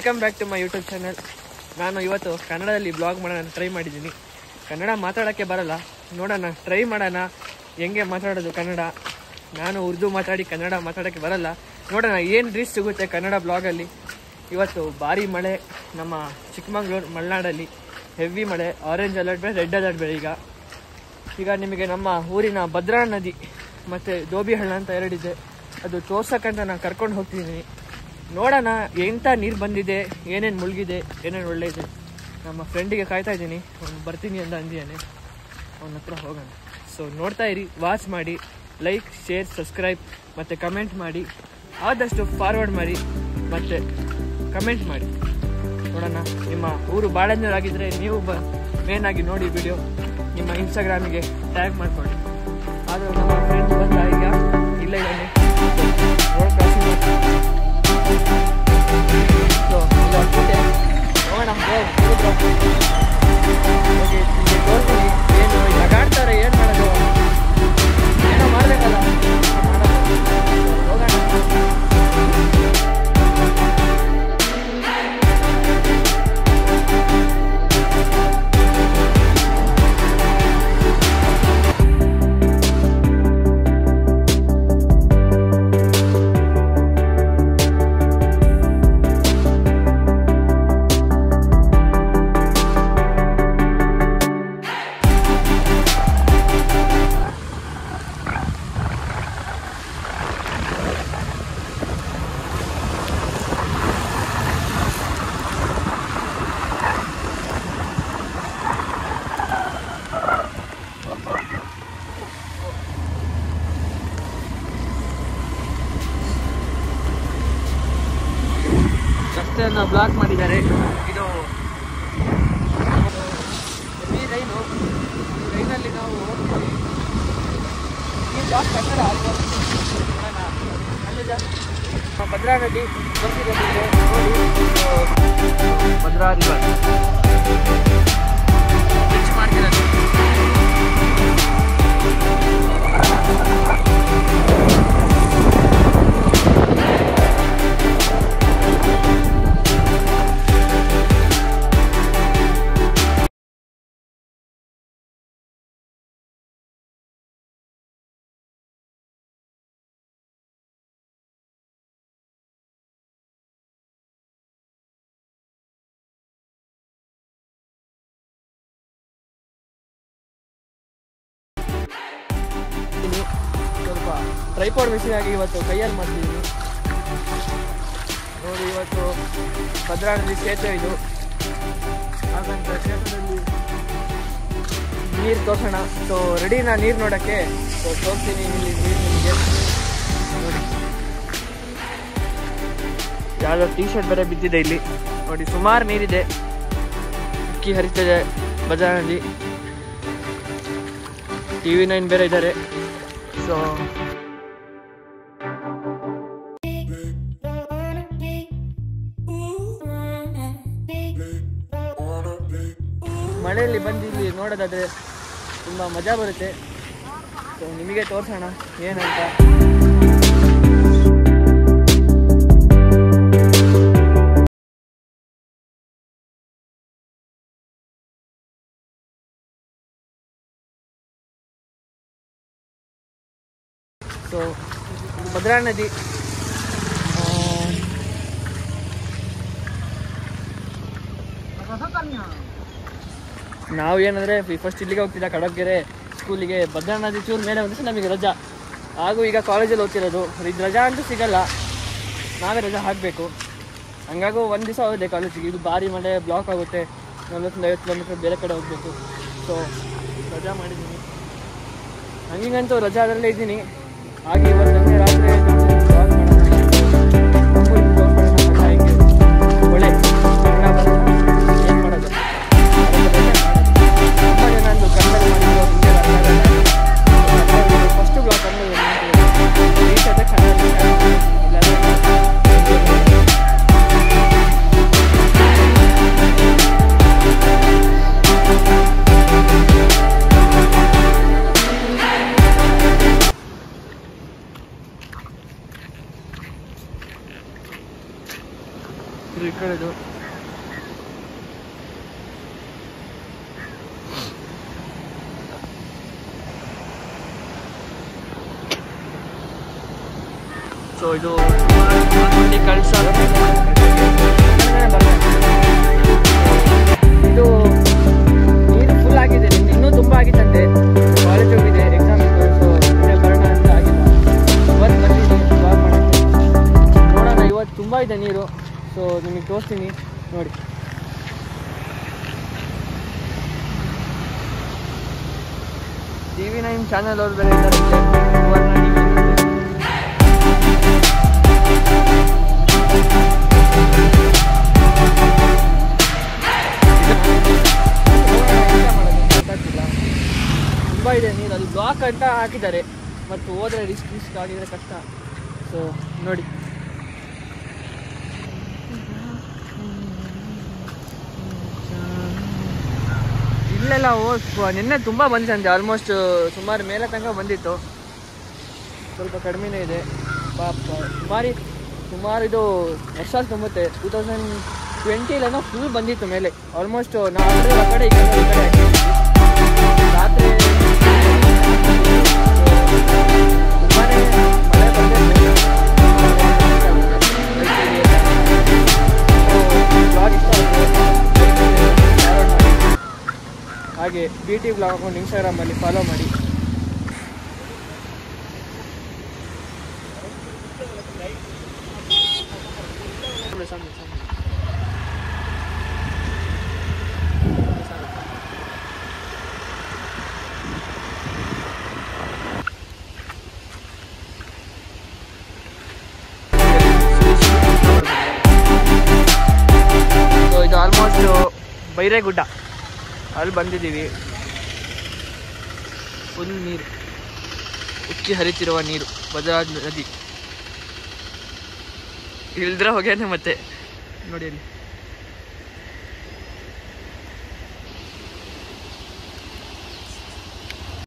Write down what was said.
Welcome back to my YouTube channel. ನಾನು ಇವತ್ತು ಕನ್ನಡದಲ್ಲಿ ಬ್ಲಾಗ್ ಮಾಡೋಣ ಟ್ರೈ ಮಾಡಿದ್ದೀನಿ. ಕನ್ನಡ ಮಾತಾಡೋಕ್ಕೆ ಬರಲ್ಲ, ನೋಡೋಣ ಟ್ರೈ ಮಾಡೋಣ ಹೆಂಗೆ ಮಾತಾಡೋದು ಕನ್ನಡ. ನಾನು ಉರ್ದು ಮಾತಾಡಿ ಕನ್ನಡ ಮಾತಾಡೋಕ್ಕೆ ಬರಲ್ಲ, ನೋಡೋಣ ಏನು ರೀಚ್ ಸಿಗುತ್ತೆ ಕನ್ನಡ ಬ್ಲಾಗಲ್ಲಿ. ಇವತ್ತು ಭಾರಿ ಮಳೆ ನಮ್ಮ ಚಿಕ್ಕಮಂಗ್ಳೂರು ಮಲೆನಾಡಲ್ಲಿ, ಹೆವಿ ಮಳೆ. ಆರೆಂಜ್ ಅಲರ್ಟ್ ಬೇರೆ, ರೆಡ್ ಅಲರ್ಟ್ ಬೇರೆ. ಈಗ ನಿಮಗೆ ನಮ್ಮ ಊರಿನ ಭದ್ರಾ ನದಿ ಮತ್ತು ದೋಬಿಹಳ್ಳ ಅಂತ ಎರಡಿದೆ, ಅದು ತೋರ್ಸಕ್ಕಂತ ನಾನು ಕರ್ಕೊಂಡು ಹೋಗ್ತಿದ್ದೀನಿ. ನೋಡೋಣ ಎಂಥ ನೀರು ಬಂದಿದೆ, ಏನೇನು ಮುಳುಗಿದೆ, ಏನೇನು ಒಳ್ಳೆಯದೆ. ನಮ್ಮ ಫ್ರೆಂಡಿಗೆ ಕಾಯ್ತಾ ಇದ್ದೀನಿ, ಅವ್ನು ಬರ್ತೀನಿ ಅಂತ ಅಂದಿದ್ದಾನೆ, ಅವನ ಹತ್ರ ಹೋಗೋಣ. ಸೊ ನೋಡ್ತಾ ಇರಿ, ವಾಚ್ ಮಾಡಿ, ಲೈಕ್, ಶೇರ್, ಸಬ್ಸ್ಕ್ರೈಬ್ ಮತ್ತು ಕಮೆಂಟ್ ಮಾಡಿ. ಆದಷ್ಟು ಫಾರ್ವರ್ಡ್ ಮಾಡಿ ಮತ್ತು ಕಮೆಂಟ್ ಮಾಡಿ. ನೋಡೋಣ, ನಿಮ್ಮ ಊರು ಬಾಳೆಂದೂರಾಗಿದ್ದರೆ ನೀವು ಮೇನಾಗಿ ನೋಡಿ ವಿಡಿಯೋ, ನಿಮ್ಮ ಇನ್ಸ್ಟಾಗ್ರಾಮಿಗೆ ಟ್ಯಾಗ್ ಮಾಡ್ಕೊಳ್ಳಿ. ಆದರೂ ನಮ್ಮ ಫ್ರೆಂಡ್ಸ್ ಬಂದ ಈಗ ಇಲ್ಲ ಇದ್ದಾನೆ, ರೋಡ್ ಕ್ರಾಸಿಂಗ್ ನೋಡೋಣ. ತೋರ್ತೀನಿ ಏನು ಜಗಾಡ್ತಾರೆ, ಏನು ಮಾಡೋದು, ಏನೋ ಮಾಡಬೇಕಲ್ಲ, ಹೋಗೋಣ. ರಸ್ತೆಯನ್ನು ಬ್ಲಾಕ್ ಮಾಡಿದ್ದಾರೆ. ಇದು ಈ ರೈಲು, ಈ ರೈಲಲ್ಲಿ ನಾವು ಹೋಗ್ತೀವಿ. ಈ ಬ್ಲಾಕ್ ಕನ್ನಡ ಭದ್ರಾ ನದಿ ಬಂದಿದೆ ನೋಡಿ, ಭದ್ರಾ ರಿವರ್ ರಿಚ್ ಮಾಡ್ತಿರೋದು. ಸ್ವಲ್ಪ ಟ್ರೈಪಾಡ್ ಮಿಷಿನ್ ಆಗಿ ಇವತ್ತು ಕೈಯಲ್ಲಿ ಮಾಡ್ತಿದ್ದೀನಿ ನೋಡಿ. ಇವತ್ತು ಭದ್ರಾ ನದಿ ಸೇತುವೆ ಇದು, ಹಾಗಂತ ಸೇತುವೆಯಲ್ಲಿ ನೀರು ತೋರ್ಸೋಣ. ಸೊ ರೆಡಿನಾ ನೀರು ನೋಡೋಕ್ಕೆ? ಸೊ ತೋರಿಸ್ತೀನಿ ಇಲ್ಲಿ ನೀರು ನಿಮಗೆ ನೋಡಿ. ಯಾವುದೋ ಟೀ ಶರ್ಟ್ ಬೇರೆ ಬಿದ್ದಿದೆ ಇಲ್ಲಿ ನೋಡಿ, ಸುಮಾರು ನೀರಿದೆ, ಅಕ್ಕಿ ಹರಿತಿದೆ ಭದ್ರಾ ನದಿ. TV9 ಬೇರೆ ಇದ್ದಾರೆ. ಸೊ ಮಳೆಯಲ್ಲಿ ಬಂದು ಇಲ್ಲಿ ನೋಡೋದಾದರೆ ತುಂಬ ಮಜಾ ಬರುತ್ತೆ. ಸೊ ನಿಮಗೆ ತೋರಿಸೋಣ ಏನಂತ. ಸೊ ಭದ್ರಾ ನದಿ ನಾವು ಏನಂದರೆ ಫಸ್ಟ್ ಇಲ್ಲಿಗೆ ಹೋಗ್ತಿದ್ದ ಕಡಬ್ಗೆರೆ ಸ್ಕೂಲಿಗೆ. ಭದ್ರಾ ನದಿ ಚೂರು ಮೇಲೆ ಬಂದರೆ ನಮಗೆ ರಜಾ, ಹಾಗೂ ಈಗ ಕಾಲೇಜಲ್ಲಿ ಓದ್ತಿರೋದು. ಇದು ರಜಾ ಅಂತೂ ಸಿಗಲ್ಲ, ನಾವೇ ರಜಾ ಹಾಕಬೇಕು. ಹಂಗಾಗೂ ಒಂದು ದಿವಸ ಹೋಗಿದೆ ಕಾಲೇಜಿಗೆ. ಇದು ಭಾರಿ ಮಳೆ, ಬ್ಲಾಕ್ ಆಗುತ್ತೆ, 40-50 ಕಿಲೋಮೀಟ್ರ್ ಬೇರೆ ಕಡೆ ಹೋಗಬೇಕು. ಸೊ ರಜಾ ಮಾಡಿದ್ದೀನಿ, ಹಂಗಂತೂ ರಜಾ ಅದರಲ್ಲೇ ಇದ್ದೀನಿ. ಹಾಗೆ ಇವತ್ತು ರಾತ್ರಿ ಒಳ್ಳೆ ಏನು ಮಾಡೋದು, ತುಂಬ ಜನ ಅಂದು ಕನ್ನಡ ಮಾಡಿದ್ರು, ಫಸ್ಟ್ ಬ್ಲಾಗ್ ಕನ್ನಡ ಈ ಸದ್ಯ ಕನ್ನಡ ಇದು ಈ ಕಡೆದು. ಸೊ ಇದು ಕಳ್ಸ ಇದು ನೀರು ಫುಲ್ ಆಗಿದೆ, ಇನ್ನೂ ತುಂಬ ಆಗಿತ್ತಂತೆ. ಕಾಲೇಜ್ ಹೋಗಿದೆ, ಎಕ್ಸಾಮ್ ಇತ್ತು. ಸೊ ಬರೋಣ ಅಂತ ಆಗಿಲ್ಲ. ಇವತ್ತು ಬಂದಿದ್ದೀನಿ ಬ್ಲಾಗ್ ಮಾಡೋಕ್ಕೆ. ನೋಡೋಣ, ಇವತ್ತು ತುಂಬ ಇದೆ ನೀರು. ಸೊ ನಿಮಗೆ ತೋರಿಸ್ತೀನಿ ನೋಡಿ. TV9 ಚಾನಲ್ ಅವ್ರು ಬೇರೆ ಇದ್ದಾರೆ. ತುಂಬ ಇದೆ ನೀರು. ಅಲ್ಲಿ ಬ್ಲಾಕ್ ಅಂತ ಹಾಕಿದ್ದಾರೆ, ಮತ್ತು ಹೋದರೆ ರಿಸ್ಕ್ ಆಗಿದ್ರೆ ಕಷ್ಟ. ಸೊ ನೋಡಿ, ಇಲ್ಲೆಲ್ಲ ನಿನ್ನೆ ತುಂಬ ಬಂದಿದೆ. ಆಲ್ಮೋಸ್ಟ್ ಸುಮಾರು ಮೇಲೆ ತನಕ ಬಂದಿತ್ತು. ಸ್ವಲ್ಪ ಕಡಿಮೆನೇ ಇದೆ ಪಾಪ. ಸುಮಾರು ಇದು ವರ್ಷ ತುಂಬುತ್ತೆ. 2020 ಫುಲ್ ಬಂದಿತ್ತು ಮೇಲೆ. ಆಲ್ಮೋಸ್ಟ್ ನಾವು ಆ ಕಡೆ ಈ ಕಡೆ ರಾತ್ರಿ ತುಂಬಾನೇ ಮಳೆ ಬಂದಿದೆ. ಹಾಗೆ BT ಬ್ಲಾಗ್ ಅಕೌಂಟ್ ಇನ್ಸ್ಟಾಗ್ರಾಮಲ್ಲಿ ಫಾಲೋ ಮಾಡಿ. ಇದು ಆಲ್ಮೋಸ್ಟ್ ಬೈರೇಗುಡ್ಡ, ಅಲ್ಲಿ ಬಂದಿದ್ದೀವಿ. ಫುಲ್ ನೀರು, ಉಕ್ಕಿ ಹರಿತಿರುವ ನೀರು, ಭದ್ರಾ ನದಿ. ಇಳಿದ್ರೆ ಹೋಗ್ಯಾನೆ ಮತ್ತೆ ನೋಡಿ ಅಲ್ಲಿ.